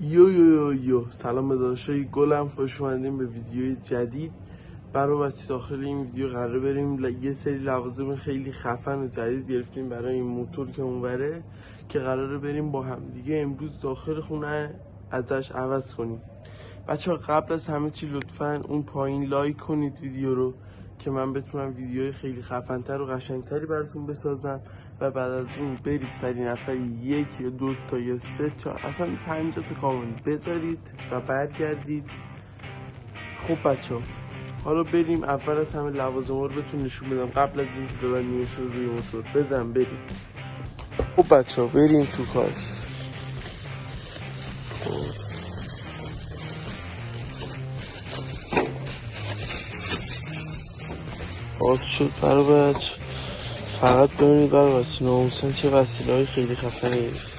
یو سلام به داداشای گلم، خوش اومدیم به ویدیوی جدید. برای بچه داخل این ویدیو قرار بریم یه سری لوازم خیلی خفن و جدید گرفتیم برای این موتور که اونوره، که قراره بریم با هم دیگه امروز داخل خونه ازش عوض کنیم. بچه ها قبل از همه چی لطفا اون پایین لایک کنید ویدیو رو که من بتونم ویدیوهای خیلی خفن‌تر و قشنگتری براتون بسازم، و بعد از اون برید سری نفری 1 یا 2 تا یا 3 تا اصلا 50 تا کامنت بذارید و برگردید. خب بچه ها حالا بریم اول از همه لوازم ها رو بهتون نشون بدم قبل از اینکه ببندیمش رو روی موتور. بریم. خب بچه ها بریم تو کارش. باز شد برای بچه، فقط ببینید برای بچه ناموسن چه وسیله های خیلی خفنه گرفت.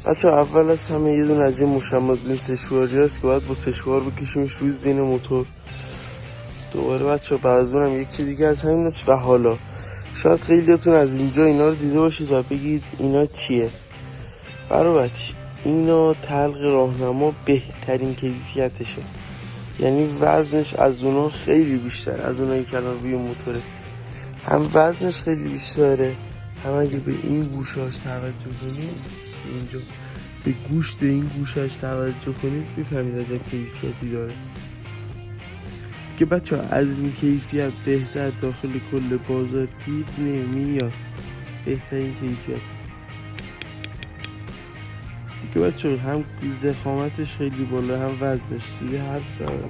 بچه اول از همه یه دونه از این مشمع این سشواری هست که باید با سشوار بکشیمش روی زین موتور. دوباره بچه بعد از اونم یکی دیگه از همین است. و حالا شاید خیلیاتون از اینجا اینا رو دیده باشید و بگید اینا چیه. برای بچه اینا تلق راهنما بهترین کیفیتشه، یعنی وزنش از اونا خیلی بیشتر از اونایی که الان روی موتوره. هم وزنش خیلی بیشتره، هم اگه به این گوشاش توجه کنید، اینجا به گوشت این گوشاش توجه کنید میفهمید از کیفیتی داره که بچه از این کیفیت بهتر داخل کل بازار گیر نمیاد. بهترین کیفیت که بچه هم ضخامتش خیلی بالا هم وزنش دیگه حرف ندارم.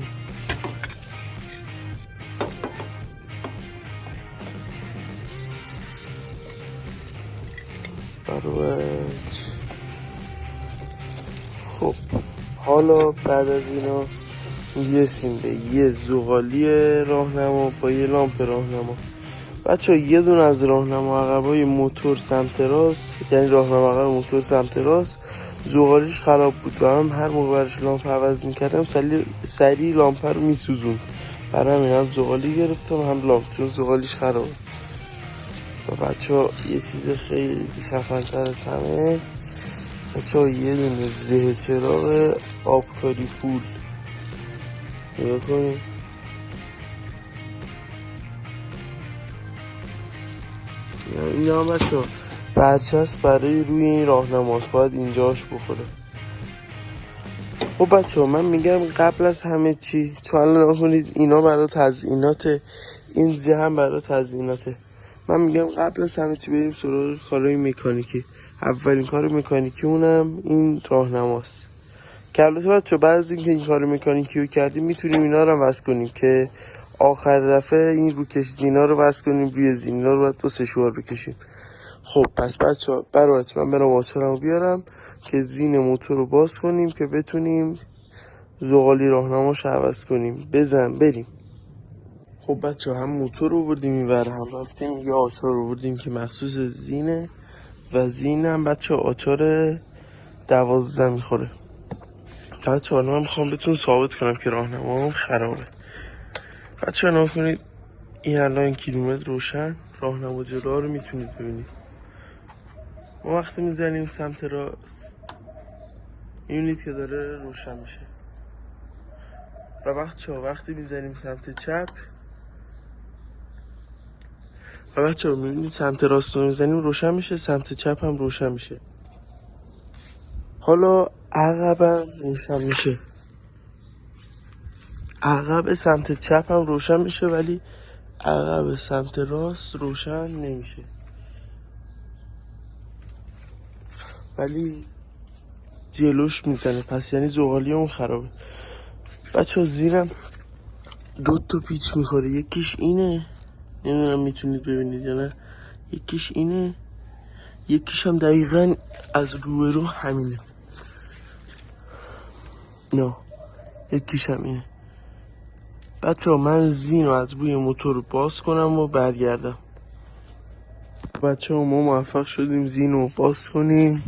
خب حالا بعد از اینا میرسیم به یه زغالی راهنما با یه لامپ راهنما. بچه یه دونه از راهنما عقبای موتور سمت راست، یعنی راهنما عقب موتور سمت راست زغالیش خراب بود و هم هر موقع برش لامپ عوض میکردم سریع لامپ رو میسوزون. برای همین هم زغالی گرفتم هم لامپ، چون زغالیش خراب. و بچه یه چیز خیلی خفن‌تر از همه، بچه یه دونه زه چراغ آبکاری فول. نگاه کنید این هم بچه برچسب برای روی این راهنماست، باید اینجاش بخوره. خب بچه من میگم قبل از همه چی، چون الان نکنید اینا برای تزییناته، این زه هم برای تزییناته، من میگم قبل از همه چی بریم سراغ کارهای مکانیکی. اولین کار مکانیکی اونم این راهنماست که البته بچه بعد از اینکه این کار مکانیکی رو کردیم میتونیم اینا رو وصل کنیم که آخر دفعه این روکش زینا رو وصل کنیم روی زینا رو باید با سشوار بکشیم. خب پس بچه برای من برم آچارم بیارم که زین موتور رو باز کنیم که بتونیم زغالی راهنماش عوض کنیم. بریم. خب بچه هم موتور رو بردیم اینور، هم رفتیم یه آچار رو بردیم که مخصوص زینه و زینم بچه آچار 12 میخوره. بچه من میخوام بهتون ثابت کنم که راهنما هم خرابه. بچه ها کنید این الان کیلومتر روشن، راهنما جلوها رو میتونید ببینید. ما وقتی میزنیم سمت راست میبینید که داره روشن میشه، و وقتی میزنیم سمت چپ و بچه ها میبینید سمت راست رو میزنیم روشن میشه، سمت چپ هم روشن میشه. حالا عقبم روشن میشه، عقب سمت چپ هم روشن میشه ولی عقب سمت راست روشن نمیشه، ولی جلوش میزنه، پس یعنی زغالی اون خرابه. بچه ها زیرم 2 تا پیچ میخوره، یکیش اینه، نمیدونم میتونید ببینید یا نه، یکیش اینه، یکیش هم دقیقا از روبرو همینه، نه یکیش هم اینه. بچه ها من زین رو از روی موتور باز کنم و برگردم. بچه ها ما موفق شدیم زین رو باز کنیم.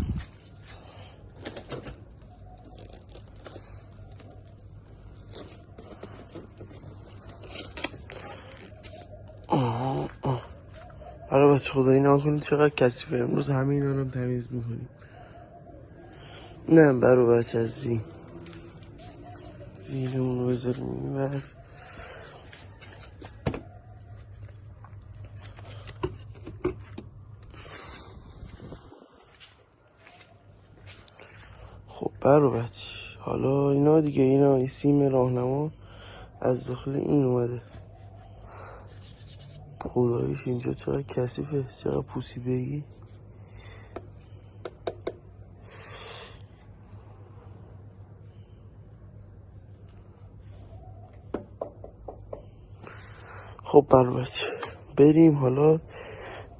آره بچه خدایی نکنید چقدر کثیفه، امروز همه اینا رو تمیز میکنیم. نه برو بچه از زیرمون رو بذاریم این بر. خب برو بچه حالا اینا دیگه، اینا این سیم راهنما از داخل این اومده. خداییش اینجا چقدر کثیفه، چقدر پوسیدگی. خب برو بچه بریم حالا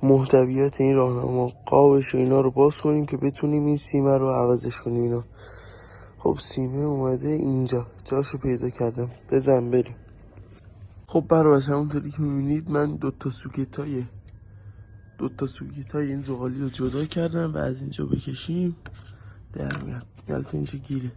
محتویات این راهنما، قابش و اینا رو باز کنیم که بتونیم این سیمه رو عوضش کنیم اینا. خب سیمه اومده اینجا، جاشو پیدا کردم، بزن بریم. خب برو بچه همونطوری که میبینید من دوتا سوکیت های این زغالی رو جدا کردم و از اینجا بکشیم در میاد. یلتا اینجا گیره.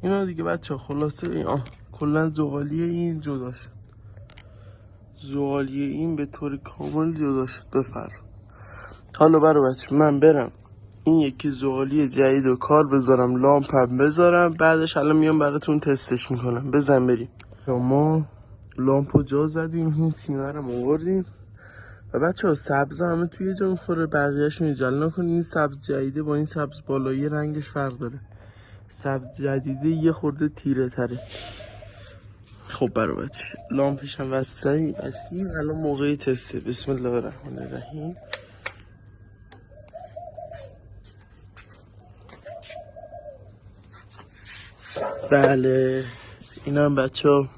اینا دیگه بچه خلاصه کلا زغالی این جدا شد، زغالی این به طور کامل جدا شد. بفرم حالا برو بچه من برم این یکی زغالی جدید و کار بذارم، لامپم بذارم، بعدش الان میام براتون تستش میکنم. بزن بریم. ما لامپو جا زدیم، این سیمه رو آوردیم و بچه ها سبز همه توی جا میخوره، بقیهشون ایجال نکنین. این سبز جدیده با این سبز بالایی رنگش فرق داره، سبز جدیده یه خورده تیره تره. خب برو بچه لامپش هم وصلیم، الان موقع تسته. بسم الله الرحمن الرحیم. بله این هم بچه ها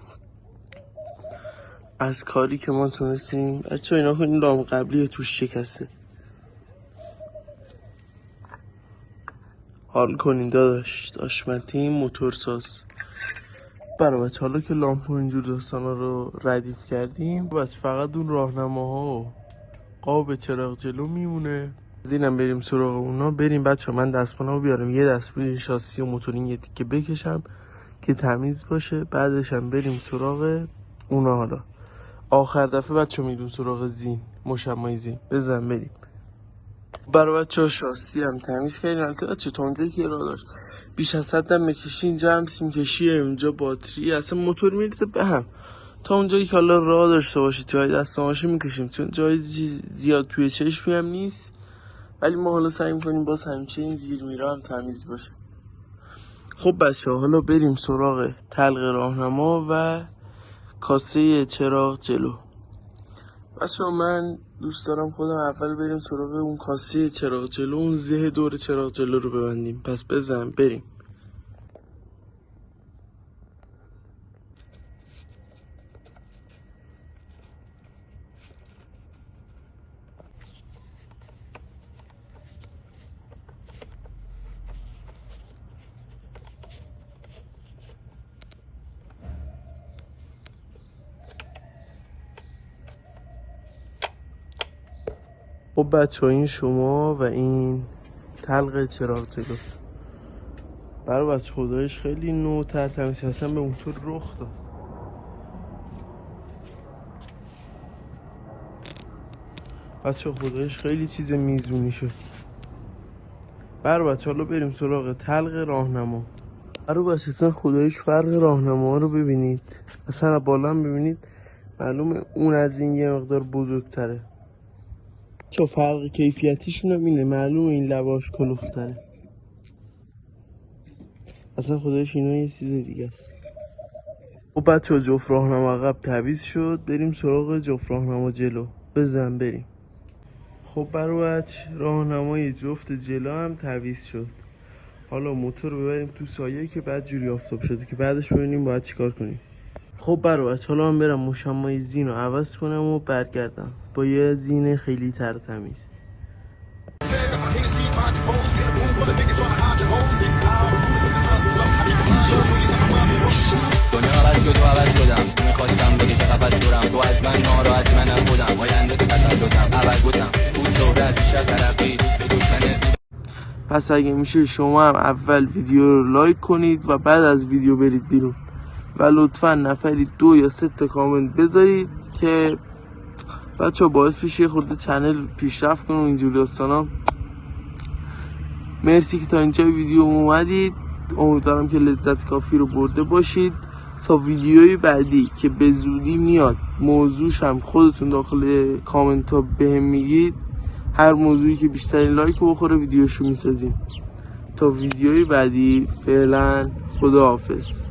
از کاری که ما تونستیم. بچه ها اینا این لامپ قبلی توش شکسته، حال کنین داشت متین موتورساز. برای بچه حالا که لامپ و اینجور داستانا رو ردیف کردیم، بس فقط اون راهنماها و قاب چراغ جلو میمونه. از اینم بریم سراغ اونا. بریم بچه من دستمانو بیارم، یه دستمون شاسی و موتورین یه تیکه بکشم که تمیز باشه، بعدش هم بریم سراغ اونا. حالا آخر دفعه بچه میدون سراغ زین، مشمای زین. بزن بریم. برای بچه ها شاسی هم تمیز کردیم. البته بچه تا اونجایی که راه داشت بیش از حد هم بکشی، اینجا هم سیم کشیه، اینجا باتری، اصلا موتور میرسه به هم. تا اونجایی که حالا راه داشته باشه جای دست نباشه میکشیم، چون جای زیاد توی چشمی هم نیست، ولی ما حالا سعی میکنیم باز همیشه این زیر میرا هم تمیز باشه. خب بچه ها حالا بریم سراغ تلق راهنما و کاسه چراغ جلو. بچه ها من دوست دارم خودم اول بریم سراغ اون کاسه چراغ جلو، اون زه دور چراغ جلو رو ببندیم. پس بزن بریم. خب بچه ها این شما و این تلق چراغ جلو. برای بچه خدایش خیلی نوتر تمیز اصلا به موتور رخ داد. بچه خدایش خیلی چیز میزونی شد. برای بچه حالا بریم سراغ تلق راهنما. برای بچه اصلا خدایش فرق راهنما رو ببینید، اصلا بالا هم ببینید معلومه اون از این یه مقدار بزرگتره. چه فرق کیفیتیشون هم اینه، معلومه این لباش کلوفتره. اصلا خدایش اینا یه چیز دیگه است. خب بچه جفت راهنما عقب تعویض شد، بریم سراغ جفت راهنما جلو. بزن بریم. خب برای بچه راهنمای جفت جلو هم تعویض شد. حالا موتور رو ببریم تو سایه که بعد جوری آفتاب شده که بعدش ببینیم باید چیکار کنیم. خب برای بچه حالا من برم مشمای زین رو عوض کنم و برگردم با یه زین خیلی تر تمیز. دنیا عوض شد و عوض شدم، میخواستم بگه چه قفص دورم، تو از من ناراحت منم خودم، آینده تو تسلطم، عوض بودم بود شهرت بیشتر ترقی، دوست به دشمنت. پس اگه میشه شما هم اول ویدیو رو لایک کنید و بعد از ویدیو برید بیرون و لطفا نفری 2 یا 3 تا کامنت بذارید که بچه باعث بشه یه خورده چنل پیشرفت کنه و اینجور داستانا. مرسی که تا اینجا ویدیو اومدید، امیدوارم که لذت کافی رو برده باشید. تا ویدیوی بعدی که به زودی میاد، موضوعش هم خودتون داخل کامنت ها بهم میگید، هر موضوعی که بیشترین لایک رو بخوره ویدیوشو میسازیم. تا ویدیوی بعدی فعلا خداحافظ.